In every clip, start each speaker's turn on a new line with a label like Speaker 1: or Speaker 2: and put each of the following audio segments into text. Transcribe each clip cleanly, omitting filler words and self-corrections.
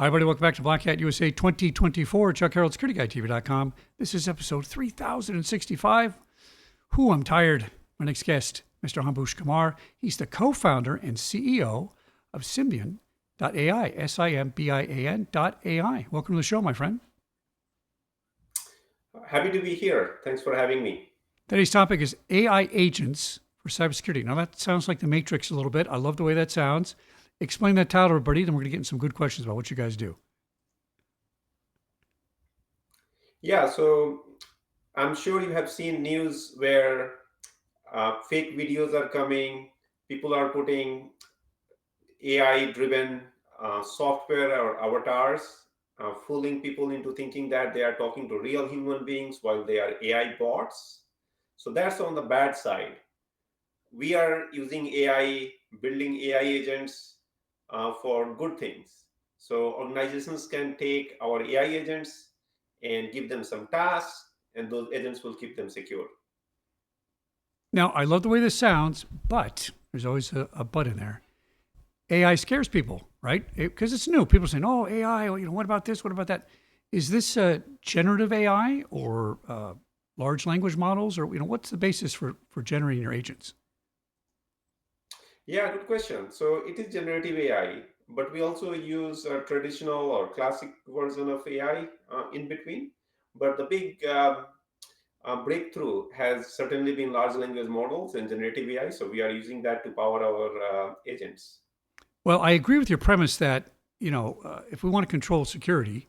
Speaker 1: Hi, everybody. Welcome back to Black Hat USA 2024. Chuck Harold, SecurityGuyTV.com. This is episode 3065. I'm tired. My next guest, Mr. Ambuj Kumar. He's the co-founder and CEO of Simbian.ai, Simbian.ai. Welcome to the show, my friend.
Speaker 2: Happy to be here. Thanks for having me.
Speaker 1: Today's topic is AI agents for cybersecurity. Now, that sounds like the Matrix a little bit. I love the way that sounds. Explain that title, everybody, then we're going to get into some good questions about what you guys do.
Speaker 2: Yeah, so I'm sure you have seen news where fake videos are coming. People are putting AI-driven software or avatars, fooling people into thinking that they are talking to real human beings while they are AI bots. So that's on the bad side. We are using AI, building AI agents for good things. So organizations can take our AI agents and give them some tasks, and those agents will keep them secure.
Speaker 1: Now, I love the way this sounds, but there's always a but in there. AI scares people, right? Because it's new. People are saying, "Oh, AI. What about this? What about that?" Is this generative AI or large language models, or what's the basis for generating your agents?
Speaker 2: Yeah, good question. So it is generative AI, but we also use a traditional or classic version of AI in between. But the big breakthrough has certainly been large language models and generative AI. So we are using that to power our agents.
Speaker 1: Well, I agree with your premise that if we want to control security,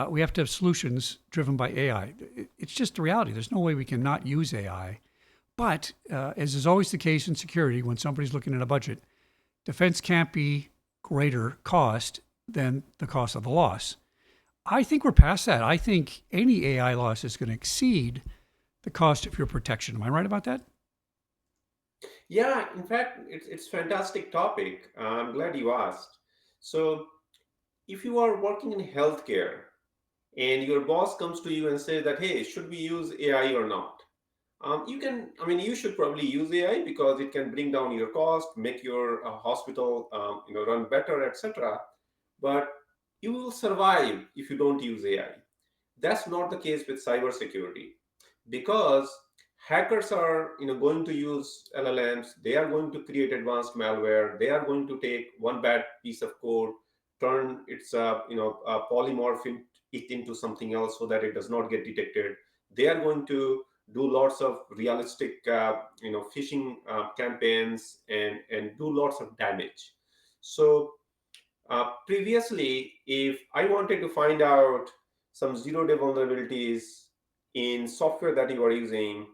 Speaker 1: we have to have solutions driven by AI. It's just the reality. There's no way we can not use AI. But as is always the case in security, when somebody's looking at a budget, defense can't be greater cost than the cost of the loss. I think we're past that. I think any AI loss is going to exceed the cost of your protection. Am I right about that?
Speaker 2: Yeah, in fact, it's fantastic topic. I'm glad you asked. So if you are working in healthcare and your boss comes to you and says that, hey, should we use AI or not? You should probably use AI because it can bring down your cost, make your hospital, run better, etc. But you will survive if you don't use AI. That's not the case with cybersecurity because hackers are, going to use LLMs. They are going to create advanced malware. They are going to take one bad piece of code, turn its, polymorph it into something else so that it does not get detected. They are going to do lots of realistic, phishing campaigns and do lots of damage. So previously, if I wanted to find out some zero-day vulnerabilities in software that you are using,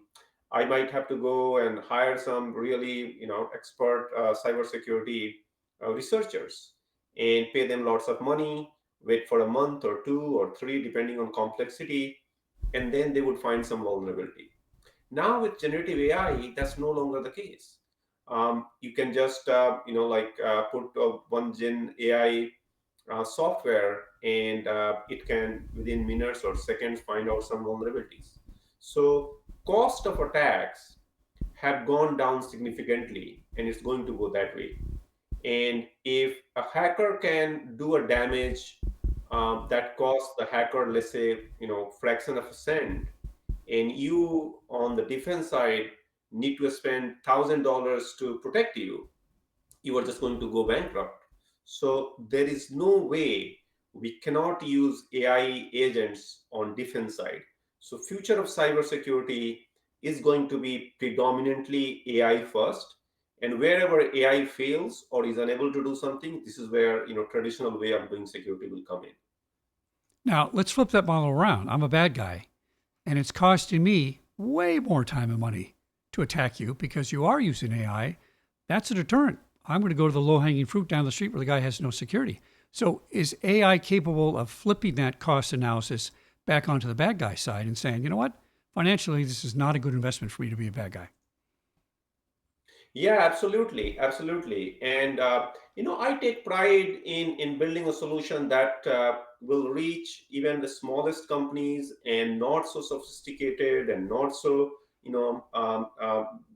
Speaker 2: I might have to go and hire some really, expert cybersecurity researchers and pay them lots of money, wait for a month or two or three, depending on complexity, and then they would find some vulnerability. Now with generative AI, that's no longer the case. You can just put one gen AI software, and it can within minutes or seconds find out some vulnerabilities. So cost of attacks have gone down significantly, and it's going to go that way. And if a hacker can do a damage that costs the hacker, let's say, fraction of a cent, and you on the defense side need to spend $1,000 to protect you, you are just going to go bankrupt. So there is no way we cannot use AI agents on defense side. So future of cybersecurity is going to be predominantly AI first. And wherever AI fails or is unable to do something, this is where traditional way of doing security will come in.
Speaker 1: Now, let's flip that model around. I'm a bad guy, and it's costing me way more time and money to attack you because you are using AI. That's a deterrent. I'm going to go to the low hanging fruit down the street where the guy has no security. So, is AI capable of flipping that cost analysis back onto the bad guy side and saying, you know what? Financially, this is not a good investment for you to be a bad guy?
Speaker 2: Yeah, absolutely, absolutely. And I take pride in building a solution that will reach even the smallest companies and not so sophisticated and not so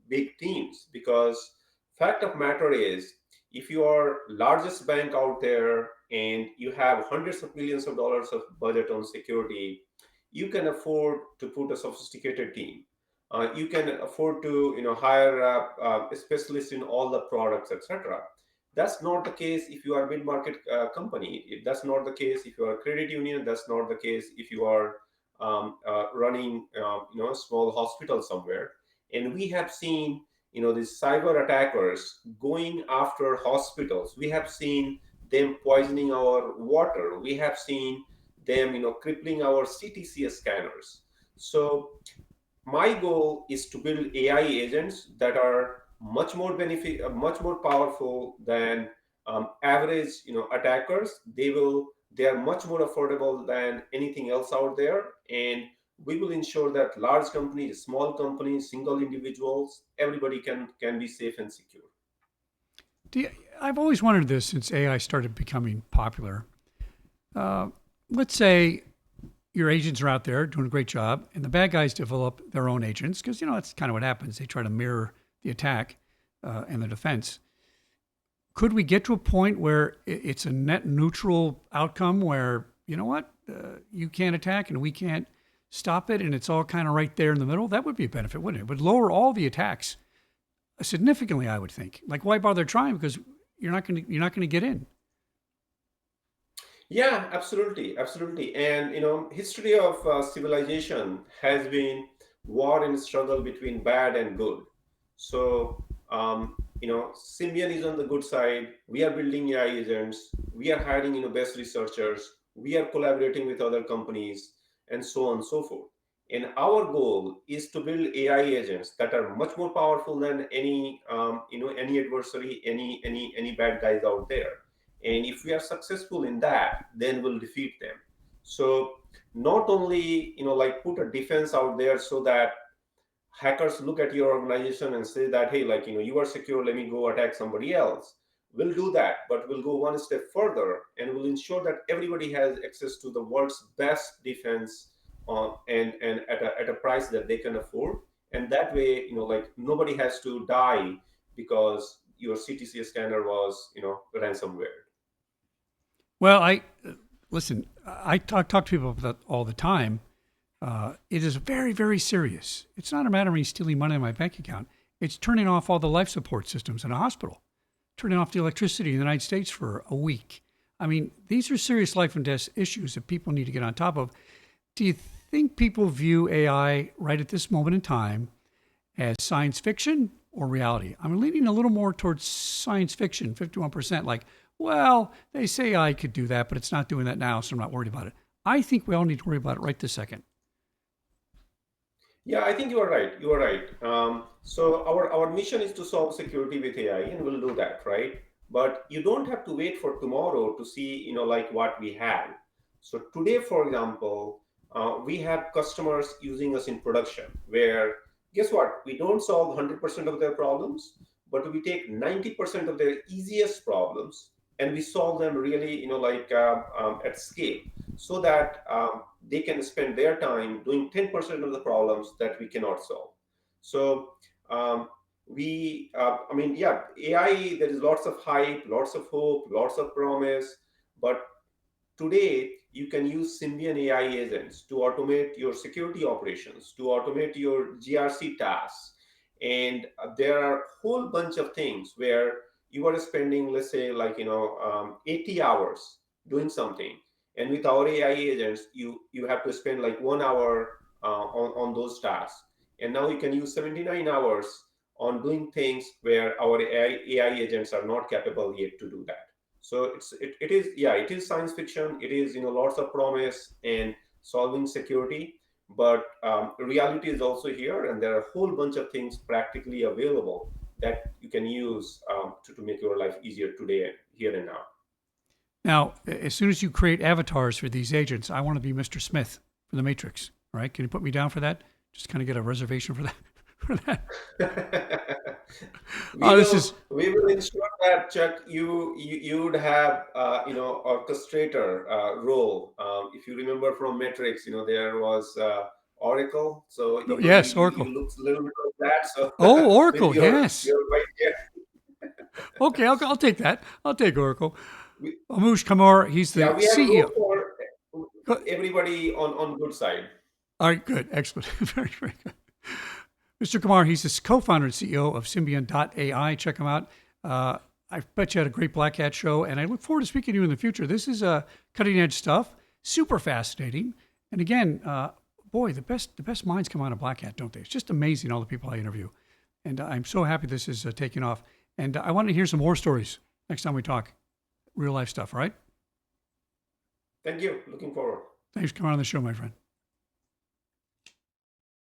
Speaker 2: big teams. Because fact of matter is, if you are largest bank out there and you have hundreds of millions of dollars of budget on security, you can afford to put a sophisticated team. You can afford to hire a specialist in all the products, etc. That's not the case if you are a mid-market company. That's not the case if you are a credit union. That's not the case if you are running a small hospital somewhere. And we have seen these cyber attackers going after hospitals. We have seen them poisoning our water. We have seen them crippling our CTCS scanners. So my goal is to build AI agents that are much more powerful than average, attackers. They are much more affordable than anything else out there, and we will ensure that large companies, small companies, single individuals, everybody can be safe and secure.
Speaker 1: I've always wondered this since AI started becoming popular. Uh, let's say your agents are out there doing a great job, and the bad guys develop their own agents because that's kind of what happens. They try to mirror the attack and the defense. Could we get to a point where it's a net neutral outcome where you can't attack and we can't stop it, and it's all kind of right there in the middle? That would be a benefit, wouldn't it? It would lower all the attacks significantly, I would think. Like, why bother trying? Because you're not going to get in.
Speaker 2: Yeah, absolutely, absolutely. And history of civilization has been war and struggle between bad and good. So, Symbian is on the good side. We are building AI agents. We are hiring best researchers. We are collaborating with other companies, and so on and so forth. And our goal is to build AI agents that are much more powerful than any adversary, any bad guys out there. And if we are successful in that, then we'll defeat them. So not only like put a defense out there so that hackers look at your organization and say that, hey, like you are secure, let me go attack somebody else. We'll do that, but we'll go one step further and we'll ensure that everybody has access to the world's best defense, and at a price that they can afford. And that way, like nobody has to die because your CTC scanner was ransomware.
Speaker 1: Well, listen. I talk to people about that all the time. It is very, very serious. It's not a matter of me stealing money in my bank account. It's turning off all the life support systems in a hospital, turning off the electricity in the United States for a week. I mean, these are serious life and death issues that people need to get on top of. Do you think people view AI right at this moment in time as science fiction or reality? I'm leaning a little more towards science fiction, 51%. Like, well, they say I could do that, but it's not doing that now, so I'm not worried about it. I think we all need to worry about it right this second.
Speaker 2: Yeah, I think you are right. You are right. So our mission is to solve security with AI, and we'll do that, right? But you don't have to wait for tomorrow to see, like what we have. So today, for example, we have customers using us in production. Where guess what? We don't solve 100% of their problems, but we take 90% of their easiest problems and we solve them really, at scale, so that they can spend their time doing 10% of the problems that we cannot solve. So I mean, yeah, AI, there is lots of hype, lots of hope, lots of promise, but today you can use Symbian AI agents to automate your security operations, to automate your GRC tasks. And there are a whole bunch of things where you are spending, let's say, 80 hours doing something. And with our AI agents, you have to spend like 1 hour on those tasks. And now you can use 79 hours on doing things where our AI agents are not capable yet to do that. So it is, yeah, it is science fiction. It is lots of promise and solving security, but reality is also here, and there are a whole bunch of things practically available that you can use to make your life easier today, here and now.
Speaker 1: Now, as soon as you create avatars for these agents, I want to be Mr. Smith from the Matrix. All right, can you put me down for that? Just kind of get a reservation for that. For that. This is
Speaker 2: We will ensure that, Chuck, you would have orchestrator role. If you remember from Matrix, there was Oracle, so
Speaker 1: yes,
Speaker 2: you
Speaker 1: Oracle.
Speaker 2: look a little bit of that. So
Speaker 1: Oh,
Speaker 2: with
Speaker 1: Oracle. Yes.
Speaker 2: your right here,
Speaker 1: Okay, I'll take that. I'll take Oracle. Ambuj Kumar, he's the
Speaker 2: Yeah, we have room
Speaker 1: CEO.
Speaker 2: for
Speaker 1: Go-
Speaker 2: everybody on good side.
Speaker 1: All right, good, excellent, very, very good. Mr. Kumar, he's the co-founder and CEO of Simbian.ai. Check him out. I bet you had a great Black Hat show, and I look forward to speaking to you in the future. This is cutting edge stuff, super fascinating. And again, boy, the best minds come out of Black Hat, don't they? It's just amazing, all the people I interview. And I'm so happy this is taking off. And I want to hear some more stories next time we talk. Real life stuff, all right?
Speaker 2: Thank you. Looking forward.
Speaker 1: Thanks for coming on the show, my friend.